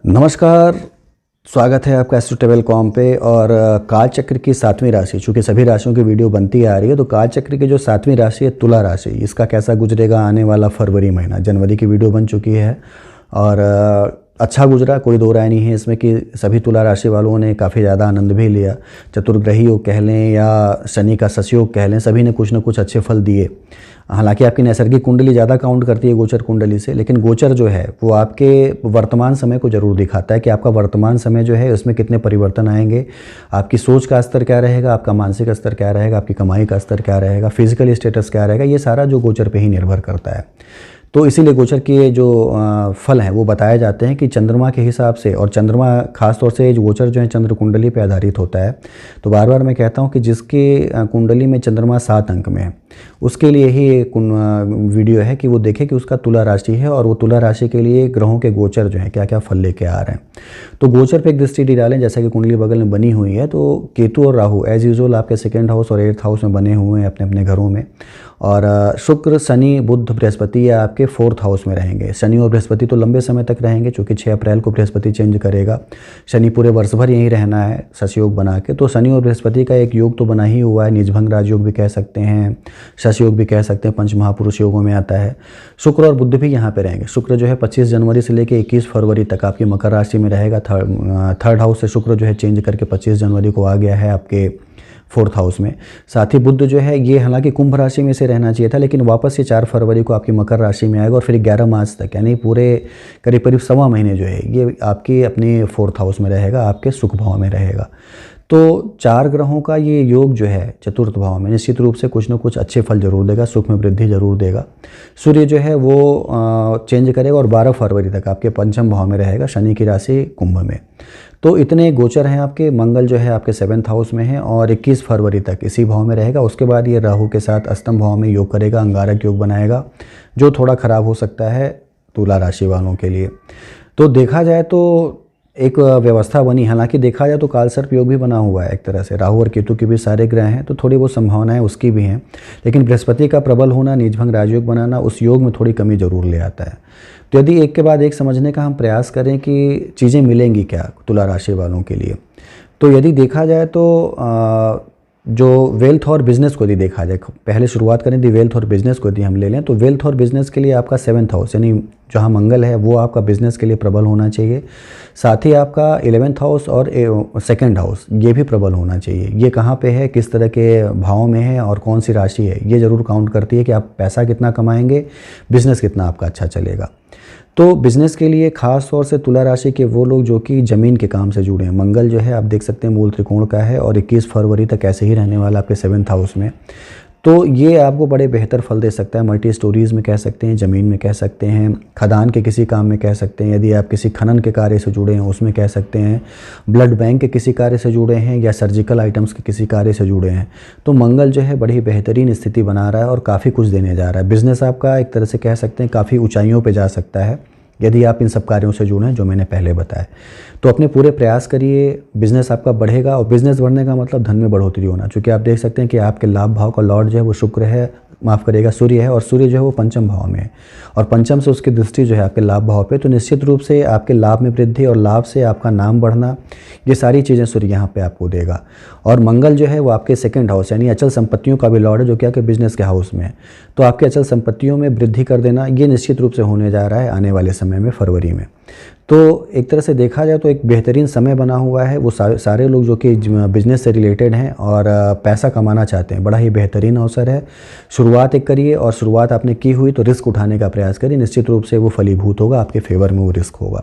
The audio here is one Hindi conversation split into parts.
नमस्कार। स्वागत है आपका एस्ट्रोटेबल.com पे। और काल चक्र की 7वीं राशि, चूँकि सभी राशियों की वीडियो बनती आ रही है, तो काल चक्र की जो 7वीं राशि है तुला राशि, इसका कैसा गुजरेगा आने वाला फरवरी महीना। जनवरी की वीडियो बन चुकी है और अच्छा गुजरा, कोई दो राय नहीं है इसमें कि सभी तुला राशि वालों ने काफ़ी ज़्यादा आनंद भी लिया। चतुर्ग्रही योग कह लें या शनि का ससयोग कह लें, सभी ने कुछ न कुछ अच्छे फल दिए। हालांकि आपकी नैसर्गिक कुंडली ज़्यादा काउंट करती है गोचर कुंडली से, लेकिन गोचर जो है वो आपके वर्तमान समय को ज़रूर दिखाता है कि आपका वर्तमान समय जो है उसमें कितने परिवर्तन आएंगे, आपकी सोच का स्तर क्या रहेगा, आपका मानसिक स्तर क्या रहेगा, आपकी कमाई का स्तर क्या रहेगा, फिजिकल स्टेटस क्या रहेगा। ये सारा जो गोचर पे ही निर्भर करता है। तो इसीलिए गोचर के जो फल हैं वो बताए जाते हैं कि चंद्रमा के हिसाब से, और चंद्रमा खास तौर से जो गोचर जो है चंद्र कुंडली पे आधारित होता है। तो बार बार मैं कहता हूँ कि जिसके कुंडली में चंद्रमा 7 अंक में है उसके लिए ही एक वीडियो है कि वो देखे कि उसका तुला राशि है और वो तुला राशि के लिए ग्रहों के गोचर जो हैं क्या क्या फल लेके आ रहे हैं। तो गोचर पे एक दृष्टि डालें, जैसा कि कुंडली बगल में बनी हुई है। तो केतु और राहु एज यूजुअल आपके 2nd हाउस और 8th हाउस में बने हुए हैं अपने अपने घरों में, और शुक्र शनि बुध बृहस्पति आपके 4th हाउस में रहेंगे। शनि और बृहस्पति तो लंबे समय तक रहेंगे, चूँकि 6 अप्रैल को बृहस्पति चेंज करेगा। शनि पूरे वर्ष भर यहीं रहना है ससयोग बना के। तो शनि और बृहस्पति का एक योग तो बना ही हुआ है, नीचभंग राजयोग भी कह सकते हैं, ससयोग भी कह सकते हैं, पंच महापुरुष योगों में आता है। शुक्र और बुध भी यहाँ पे रहेंगे। शुक्र जो है 25 जनवरी से लेकर 21 फरवरी तक आपकी मकर राशि में रहेगा। थर्ड हाउस से शुक्र जो है चेंज करके 25 जनवरी को आ गया है आपके 4th हाउस में। साथ ही बुध जो है ये हालांकि कुंभ राशि में से रहना चाहिए था, लेकिन वापस ये 4 फरवरी को आपकी मकर राशि में आएगा और फिर 11 मार्च तक, यानी पूरे करीब करीब सवा महीने जो है ये आपकी अपने 4th हाउस में रहेगा, आपके सुख भाव में रहेगा। तो 4 ग्रहों का ये योग जो है 4th भाव में निश्चित रूप से कुछ न कुछ अच्छे फल जरूर देगा, सुख में वृद्धि जरूर देगा। सूर्य जो है वो चेंज करेगा और 12 फरवरी तक आपके 5th भाव में रहेगा, शनि की राशि कुंभ में। तो इतने गोचर हैं आपके। मंगल जो है आपके 7th हाउस में है और 21 फरवरी तक इसी भाव में रहेगा। उसके बाद ये राहु के साथ अष्टम भाव में योग करेगा, अंगारक योग बनाएगा, जो थोड़ा खराब हो सकता है तुला राशि वालों के लिए। तो देखा जाए तो एक व्यवस्था बनी, हालांकि देखा जाए तो कालसर्प योग भी बना हुआ है एक तरह से, राहु और केतु के भी सारे ग्रह हैं, तो थोड़ी बहुत संभावनाएं उसकी भी हैं। लेकिन बृहस्पति का प्रबल होना, नीचभंग राजयोग बनाना उस योग में थोड़ी कमी जरूर ले आता है। तो यदि एक के बाद एक समझने का हम प्रयास करें कि चीज़ें मिलेंगी क्या तुला राशि वालों के लिए, तो यदि देखा जाए तो जो वेल्थ और बिजनेस को यदि देखा जाए, पहले शुरुआत करें यदि वेल्थ और बिजनेस को यदि हम ले लें, तो वेल्थ और बिजनेस के लिए आपका 7th हाउस यानी जहाँ मंगल है वो आपका बिजनेस के लिए प्रबल होना चाहिए। साथ ही आपका 11th हाउस और 2nd हाउस ये भी प्रबल होना चाहिए। ये कहाँ पे है, किस तरह के भाव में है और कौन सी राशि है, ये ज़रूर काउंट करती है कि आप पैसा कितना कमाएंगे, बिजनेस कितना आपका अच्छा चलेगा। तो बिज़नेस के लिए खास तौर से तुला राशि के वो लोग जो कि ज़मीन के काम से जुड़े हैं, मंगल जो है आप देख सकते हैं मूल त्रिकोण का है और 21 फरवरी तक ऐसे ही रहने वाला आपके 7th हाउस में। तो ये आपको बड़े बेहतर फल दे सकता है। मल्टी स्टोरीज़ में कह सकते हैं, ज़मीन में कह सकते हैं, खदान के किसी काम में कह सकते हैं, यदि आप किसी खनन के कार्य से जुड़े हैं उसमें कह सकते हैं, ब्लड बैंक के किसी कार्य से जुड़े हैं या सर्जिकल आइटम्स के किसी कार्य से जुड़े हैं, तो मंगल जो है बड़ी बेहतरीन स्थिति बना रहा है और काफ़ी कुछ देने जा रहा है। बिज़नेस आपका एक तरह से कह सकते हैं काफ़ी ऊंचाइयों पे जा सकता है यदि आप इन सब कार्यों से जुड़े हैं जो मैंने पहले बताया। तो अपने पूरे प्रयास करिए, बिज़नेस आपका बढ़ेगा। और बिज़नेस बढ़ने का मतलब धन में बढ़ोतरी होना, क्योंकि आप देख सकते हैं कि आपके लाभ भाव का लॉर्ड जो है वो शुक्र है, माफ़ करिएगा सूर्य है, और सूर्य जो है वो 5th भाव में है और 5th से उसकी दृष्टि जो है आपके लाभ भाव पे। तो निश्चित रूप से आपके लाभ में वृद्धि और लाभ से आपका नाम बढ़ना, ये सारी चीज़ें सूर्य यहाँ पे आपको देगा। और मंगल जो है वो आपके 2nd हाउस यानी अचल संपत्तियों का भी लॉर्ड है, जो कि आपके बिजनेस के हाउस में है। तो आपके अचल संपत्तियों में वृद्धि कर देना ये निश्चित रूप से होने जा रहा है आने वाले समय में, फरवरी में। तो एक तरह से देखा जाए तो एक बेहतरीन समय बना हुआ है। वो सारे लोग जो कि बिज़नेस से रिलेटेड हैं और पैसा कमाना चाहते हैं, बड़ा ही बेहतरीन अवसर है। शुरुआत एक करिए और शुरुआत आपने की हुई तो रिस्क उठाने का प्रयास करिए, निश्चित रूप से वो फलीभूत होगा, आपके फेवर में वो रिस्क होगा।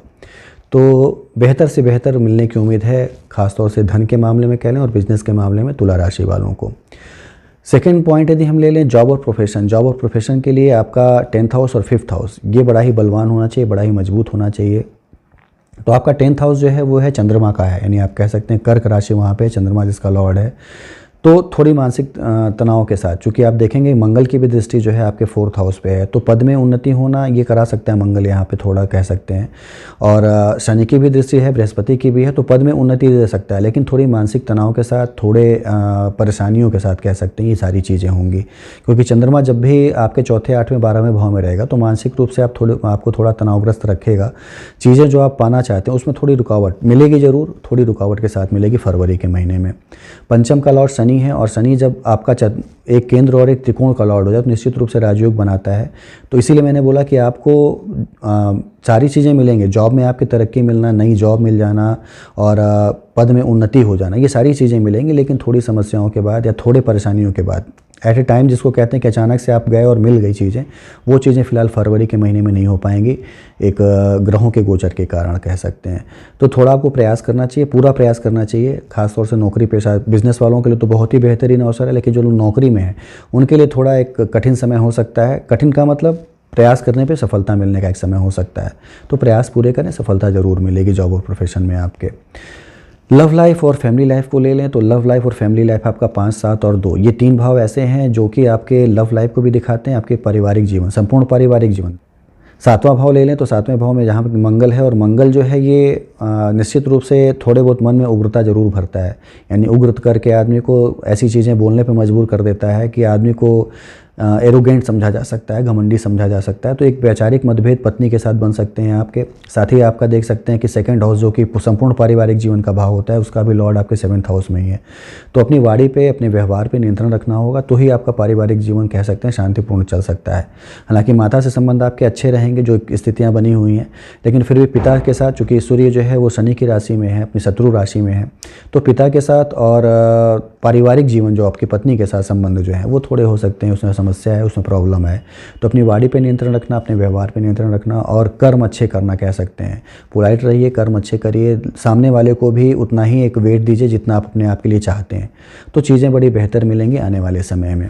तो बेहतर से बेहतर मिलने की उम्मीद है, खासतौर से धन के मामले में कह लें और बिज़नेस के मामले में तुला राशि वालों को। सेकेंड पॉइंट यदि हम ले लें जॉब और प्रोफेशन, जॉब और प्रोफेशन के लिए आपका 10th हाउस और 5th हाउस ये बड़ा ही बलवान होना चाहिए, बड़ा ही मजबूत होना चाहिए। तो आपका 10th हाउस जो है वो है चंद्रमा का है, यानी आप कह सकते हैं कर्क राशि वहाँ पे चंद्रमा जिसका लॉर्ड है। तो थोड़ी मानसिक तनाव के साथ, चूँकि आप देखेंगे मंगल की भी दृष्टि जो है आपके 4th हाउस पे है, तो पद में उन्नति होना ये करा सकता है मंगल, यहाँ पे थोड़ा कह सकते हैं। और शनि की भी दृष्टि है, बृहस्पति की भी है, तो पद में उन्नति दे सकता है, लेकिन थोड़ी मानसिक तनाव के साथ, थोड़े परेशानियों के साथ कह सकते हैं ये सारी चीज़ें होंगी। क्योंकि चंद्रमा जब भी आपके 4थे, 8वें, 12वें भाव में रहेगा तो मानसिक रूप से आपको थोड़ा तनावग्रस्त रखेगा। चीज़ें जो आप पाना चाहते हैं उसमें थोड़ी रुकावट मिलेगी, ज़रूर थोड़ी रुकावट के साथ मिलेगी फरवरी के महीने में। पंचम का लॉर्ड शनि है, और शनि जब आपका एक केंद्र और एक त्रिकोण का लॉर्ड हो जाए तो निश्चित रूप से राजयोग बनाता है। तो इसीलिए मैंने बोला कि आपको सारी चीज़ें मिलेंगी, जॉब में आपकी तरक्की मिलना, नई जॉब मिल जाना और पद में उन्नति हो जाना, ये सारी चीज़ें मिलेंगी, लेकिन थोड़ी समस्याओं के बाद या थोड़े परेशानियों के बाद। एट ए टाइम जिसको कहते हैं कि अचानक से आप गए और मिल गई चीज़ें, वो चीज़ें फ़िलहाल फरवरी के महीने में नहीं हो पाएंगी, एक ग्रहों के गोचर के कारण कह सकते हैं। तो थोड़ा आपको प्रयास करना चाहिए, पूरा प्रयास करना चाहिए, खासतौर से नौकरी पेशा बिजनेस वालों के लिए तो बहुत ही बेहतरीन अवसर है, लेकिन जो लोग नौकरी में हैं उनके लिए थोड़ा एक कठिन समय हो सकता है। कठिन का मतलब प्रयास करने पे सफलता मिलने का एक समय हो सकता है, तो प्रयास पूरे करें, सफलता ज़रूर मिलेगी जॉब और प्रोफेशन में आपके। लव लाइफ और फैमिली लाइफ को ले लें तो लव लाइफ और फैमिली लाइफ आपका 5, 7 और 2, ये 3 भाव ऐसे हैं जो कि आपके लव लाइफ को भी दिखाते हैं, आपके पारिवारिक जीवन, संपूर्ण पारिवारिक जीवन। 7वां भाव ले लें तो 7वें भाव में जहाँ पर मंगल है, और मंगल जो है ये निश्चित रूप से थोड़े बहुत मन में उग्रता जरूर भरता है, यानी उग्र करके आदमी को ऐसी चीज़ें बोलने पर मजबूर कर देता है कि आदमी को एरोगेंट समझा जा सकता है, घमंडी समझा जा सकता है। तो एक वैचारिक मतभेद पत्नी के साथ बन सकते हैं आपके। साथ ही आपका देख सकते हैं कि 2nd हाउस जो कि संपूर्ण पारिवारिक जीवन का भाव होता है, उसका भी लॉर्ड आपके 7th हाउस में ही है। तो अपनी वाणी पे, अपने व्यवहार पे नियंत्रण रखना होगा, तो ही आपका पारिवारिक जीवन कह सकते हैं शांतिपूर्ण चल सकता है। हालांकि माता से संबंध आपके अच्छे रहेंगे, जो स्थितियाँ बनी हुई हैं, लेकिन फिर भी पिता के साथ, चूँकि सूर्य जो है वो शनि की राशि में है, अपनी शत्रु राशि में है, तो पिता के साथ और पारिवारिक जीवन जो आपकी पत्नी के साथ संबंध जो है वो थोड़े हो सकते हैं, उसमें समस्या है, उसमें प्रॉब्लम है। तो अपनी वाणी पे नियंत्रण रखना, अपने व्यवहार पे नियंत्रण रखना और कर्म अच्छे करना कह सकते हैं। पोलाइट रहिए, कर्म अच्छे करिए, सामने वाले को भी उतना ही एक वेट दीजिए जितना आप अपने आप के लिए चाहते हैं, तो चीज़ें बड़ी बेहतर मिलेंगी आने वाले समय में।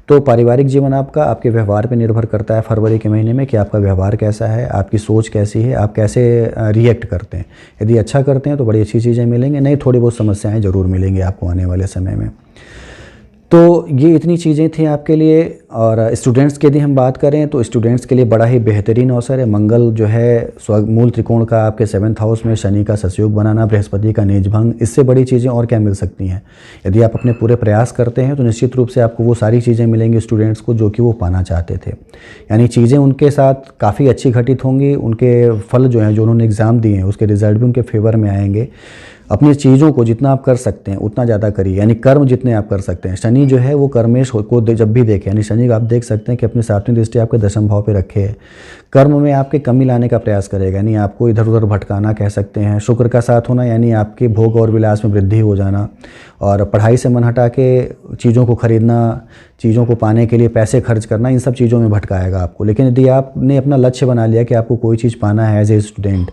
तो पारिवारिक जीवन आपका आपके व्यवहार पर निर्भर करता है फरवरी के महीने में, कि आपका व्यवहार कैसा है, आपकी सोच कैसी है, आप कैसे रिएक्ट करते हैं। यदि अच्छा करते हैं तो बड़ी अच्छी चीज़ें मिलेंगी, नहीं थोड़ी बहुत समस्याएं ज़रूर मिलेंगी आपको आने वाले समय में। तो ये इतनी चीज़ें थी आपके लिए। और स्टूडेंट्स की यदि हम बात करें तो स्टूडेंट्स के लिए बड़ा ही बेहतरीन अवसर है। मंगल जो है मूल त्रिकोण का आपके 7th हाउस में, शनि का सतयोग बनाना, बृहस्पति का नीचभंग, इससे बड़ी चीज़ें और क्या मिल सकती हैं। यदि आप अपने पूरे प्रयास करते हैं तो निश्चित रूप से आपको वो सारी चीज़ें मिलेंगी स्टूडेंट्स को जो कि वो पाना चाहते थे। यानी चीज़ें उनके साथ काफ़ी अच्छी घटित होंगी, उनके फल जो हैं, जो उन्होंने एग्ज़ाम दिए हैं, उसके रिजल्ट भी उनके फेवर में आएंगे। अपनी चीज़ों को जितना आप कर सकते हैं उतना ज़्यादा करिए, यानी कर्म जितने आप कर सकते हैं। शनि जो है वो कर्मेश को जब भी देखे, यानी शनि आप देख सकते हैं कि अपनी 7वीं दृष्टि आपके 10वें भाव पे रखे है। कर्म में आपके कमी लाने का प्रयास करेगा, यानी आपको इधर उधर भटकाना कह सकते हैं। शुक्र का साथ होना, यानी आपके भोग और विलास में वृद्धि हो जाना, और पढ़ाई से मन हटा के चीज़ों को खरीदना, चीज़ों को पाने के लिए पैसे खर्च करना, इन सब चीज़ों में भटकाएगा आपको। लेकिन यदि आपने अपना लक्ष्य बना लिया कि आपको कोई चीज़ पाना है एज ए स्टूडेंट,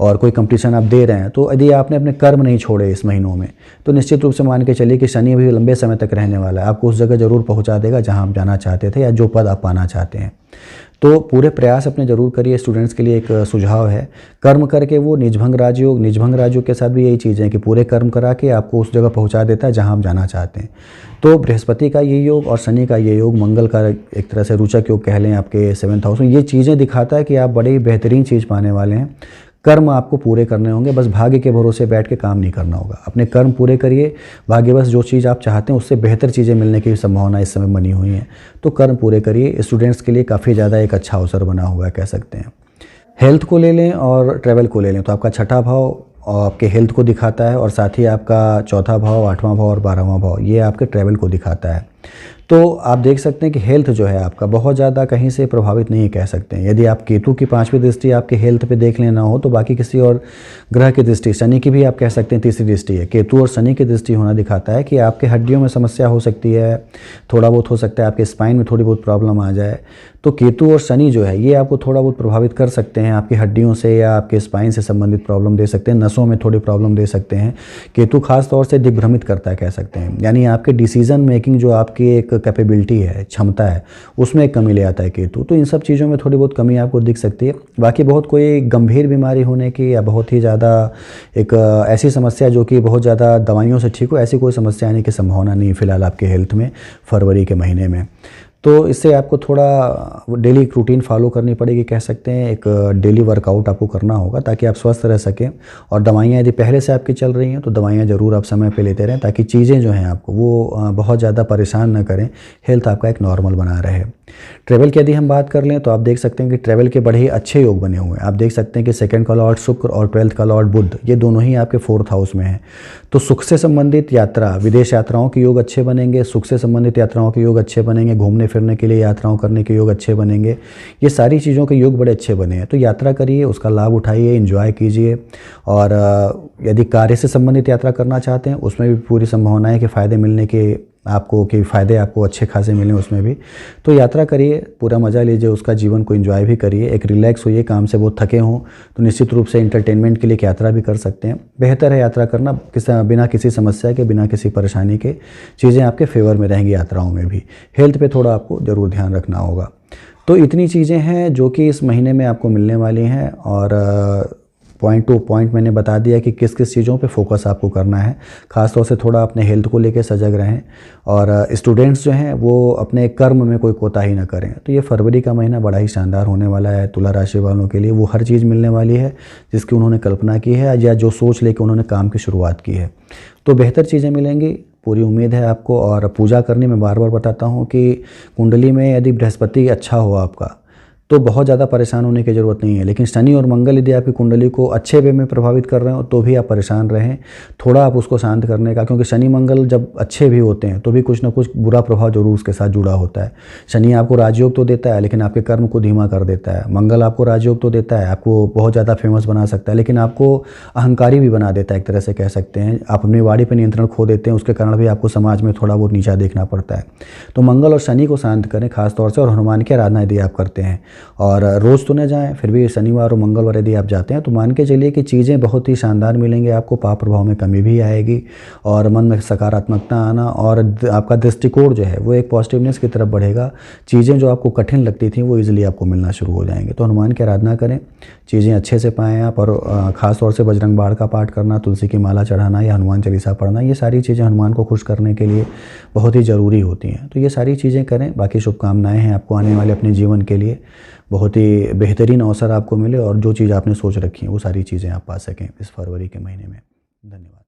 और कोई कंपटीशन आप दे रहे हैं, तो यदि आपने अपने कर्म नहीं छोड़े इस महीनों में, तो निश्चित रूप से मान के चलिए कि शनि अभी लंबे समय तक रहने वाला है, आपको उस जगह ज़रूर पहुंचा देगा जहां आप जाना चाहते थे या जो पद आप पाना चाहते हैं। तो पूरे प्रयास अपने ज़रूर करिए। स्टूडेंट्स के लिए एक सुझाव है, कर्म करके वो निजभंग राजयोग के साथ भी यही चीज़ है कि पूरे कर्म करा के आपको उस जगह पहुंचा देता है जहां आप जाना चाहते हैं। तो बृहस्पति का ये योग और शनि का ये योग, मंगल का एक तरह से रोचक योग कह लें आपके 7th हाउस में, ये चीज़ें दिखाता है कि आप बड़े ही बेहतरीन चीज़ पाने वाले हैं। कर्म आपको पूरे करने होंगे, बस भाग्य के भरोसे बैठ के काम नहीं करना होगा। अपने कर्म पूरे करिए, भाग्य बस जो चीज़ आप चाहते हैं उससे बेहतर चीज़ें मिलने की संभावना इस समय बनी हुई है, तो कर्म पूरे करिए। स्टूडेंट्स के लिए काफ़ी ज़्यादा एक अच्छा अवसर बना हुआ है कह सकते हैं। हेल्थ को ले लें और ट्रैवल को ले लें तो आपका 6ठा भाव और आपके हेल्थ को दिखाता है, और साथ ही आपका 4था भाव, 8वां भाव और 12वां भाव ये आपके ट्रैवल को दिखाता है। तो आप देख सकते हैं कि हेल्थ जो है आपका बहुत ज़्यादा कहीं से प्रभावित नहीं कह सकते हैं। यदि आप केतु की 5वीं दृष्टि आपके हेल्थ पे देख लेना हो, तो बाकी किसी और ग्रह की दृष्टि, शनि की भी आप कह सकते हैं 3री दृष्टि है, केतु और शनि की दृष्टि होना दिखाता है कि आपके हड्डियों में समस्या हो सकती है, थोड़ा बहुत हो सकता है आपके स्पाइन में थोड़ी बहुत प्रॉब्लम आ जाए। तो केतु और शनि जो है ये आपको थोड़ा बहुत प्रभावित कर सकते हैं, आपकी हड्डियों से या आपके स्पाइन से संबंधित प्रॉब्लम दे सकते हैं, नसों में थोड़ी प्रॉब्लम दे सकते हैं। केतु खास तौर से दिग्भ्रमित करता है कह सकते हैं, यानी आपके डिसीजन मेकिंग जो आप आपकी एक कैपेबिलिटी है, क्षमता है, उसमें एक कमी ले आता है केतु। तो इन सब चीज़ों में थोड़ी बहुत कमी आपको दिख सकती है। बाकी बहुत कोई गंभीर बीमारी होने की या बहुत ही ज़्यादा एक ऐसी समस्या जो कि बहुत ज़्यादा दवाइयों से ठीक हो, ऐसी कोई समस्या आने की संभावना नहीं फिलहाल आपके हेल्थ में फरवरी के महीने में। तो इससे आपको थोड़ा डेली रूटीन फॉलो करनी पड़ेगी, कह सकते हैं एक डेली वर्कआउट आपको करना होगा ताकि आप स्वस्थ रह सकें। और दवाइयाँ यदि पहले से आपकी चल रही हैं तो दवाइयाँ ज़रूर आप समय पे लेते रहें ताकि चीज़ें जो हैं आपको वो बहुत ज़्यादा परेशान ना करें, हेल्थ आपका एक नॉर्मल बना रहे। ट्रैवल की यदि हम बात कर लें तो आप देख सकते हैं कि ट्रैवल के बड़े ही अच्छे योग बने हुए हैं। आप देख सकते हैं कि सेकंड का लॉर्ड शुक्र और 12th का लॉर्ड बुध, ये दोनों ही आपके 4th हाउस में हैं। तो सुख से संबंधित यात्रा, विदेश यात्राओं के योग अच्छे बनेंगे, सुख से संबंधित यात्राओं के योग अच्छे बनेंगे, घूमने फिरने के लिए यात्राओं करने के योग अच्छे बनेंगे। ये सारी चीज़ों के योग बड़े अच्छे बने हैं। तो यात्रा करिए, उसका लाभ उठाइए, एंजॉय कीजिए। और यदि कार्य से संबंधित यात्रा करना चाहते हैं उसमें भी पूरी संभावना है कि फ़ायदे मिलने के फ़ायदे आपको अच्छे खासे मिलें उसमें भी। तो यात्रा करिए, पूरा मज़ा लीजिए, उसका जीवन को एंजॉय भी करिए, एक रिलैक्स होइए, काम से बहुत थके हों तो निश्चित रूप से एंटरटेनमेंट के लिए एक यात्रा भी कर सकते हैं। बेहतर है यात्रा करना, बिना किसी समस्या के, बिना किसी परेशानी के। चीज़ें आपके फेवर में रहेंगी यात्राओं में भी। हेल्थ पे थोड़ा आपको ज़रूर ध्यान रखना होगा। तो इतनी चीज़ें हैं जो कि इस महीने में आपको मिलने वाली हैं। और पॉइंट टू पॉइंट मैंने बता दिया कि किस किस चीज़ों पे फोकस आपको करना है। ख़ास तौर से थोड़ा अपने हेल्थ को लेकर सजग रहें। और स्टूडेंट्स जो हैं वो अपने कर्म में कोई कोताही ना करें। तो ये फरवरी का महीना बड़ा ही शानदार होने वाला है तुला राशि वालों के लिए। वो हर चीज़ मिलने वाली है जिसकी उन्होंने कल्पना की है या जो सोच लेकर उन्होंने काम की शुरुआत की है। तो बेहतर चीज़ें मिलेंगी, पूरी उम्मीद है आपको। और पूजा करने में बार बार बताता हूँ कि कुंडली में यदि बृहस्पति अच्छा हो आपका तो बहुत ज़्यादा परेशान होने की ज़रूरत नहीं है। लेकिन शनि और मंगल यदि आपकी कुंडली को अच्छे वे में प्रभावित कर रहे हो तो भी आप परेशान रहें। थोड़ा आप उसको शांत करने का, क्योंकि शनि मंगल जब अच्छे भी होते हैं तो भी कुछ ना कुछ बुरा प्रभाव जरूर उसके साथ जुड़ा होता है। शनि आपको राजयोग तो देता है लेकिन आपके कर्म को धीमा कर देता है। मंगल आपको राजयोग तो देता है, आपको बहुत ज़्यादा फेमस बना सकता है, लेकिन आपको अहंकारी भी बना देता है, एक तरह से कह सकते हैं। आप अपनी वाणी पर नियंत्रण खो देते हैं, उसके कारण भी आपको समाज में थोड़ा बहुत नीचा देखना पड़ता है। तो मंगल और शनि को शांत करें खासतौर से। और हनुमान की आराधना यदि आप करते हैं, और रोज़ तो न जाएं, फिर भी शनिवार और मंगलवार यदि आप जाते हैं तो मान के चलिए कि चीज़ें बहुत ही शानदार मिलेंगी आपको। पाप प्रभाव में कमी भी आएगी और मन में सकारात्मकता आना और आपका दृष्टिकोण जो है वो एक पॉजिटिवनेस की तरफ बढ़ेगा। चीज़ें जो आपको कठिन लगती थी वो ईजिली आपको मिलना शुरू हो जाएंगे। तो हनुमान की आराधना करें, चीज़ें अच्छे से पाएँ आप। और ख़ास तौर से बजरंग बाण का पाठ करना, तुलसी की माला चढ़ाना या हनुमान चालीसा पढ़ना, ये सारी चीज़ें हनुमान को खुश करने के लिए बहुत ही ज़रूरी होती हैं। तो ये सारी चीज़ें करें। बाकी शुभकामनाएँ हैं आपको आने वाले अपने जीवन के लिए। बहुत ही बेहतरीन अवसर आपको मिले और जो चीज़ आपने सोच रखी है वो सारी चीज़ें आप पा सकें इस फरवरी के महीने में। धन्यवाद।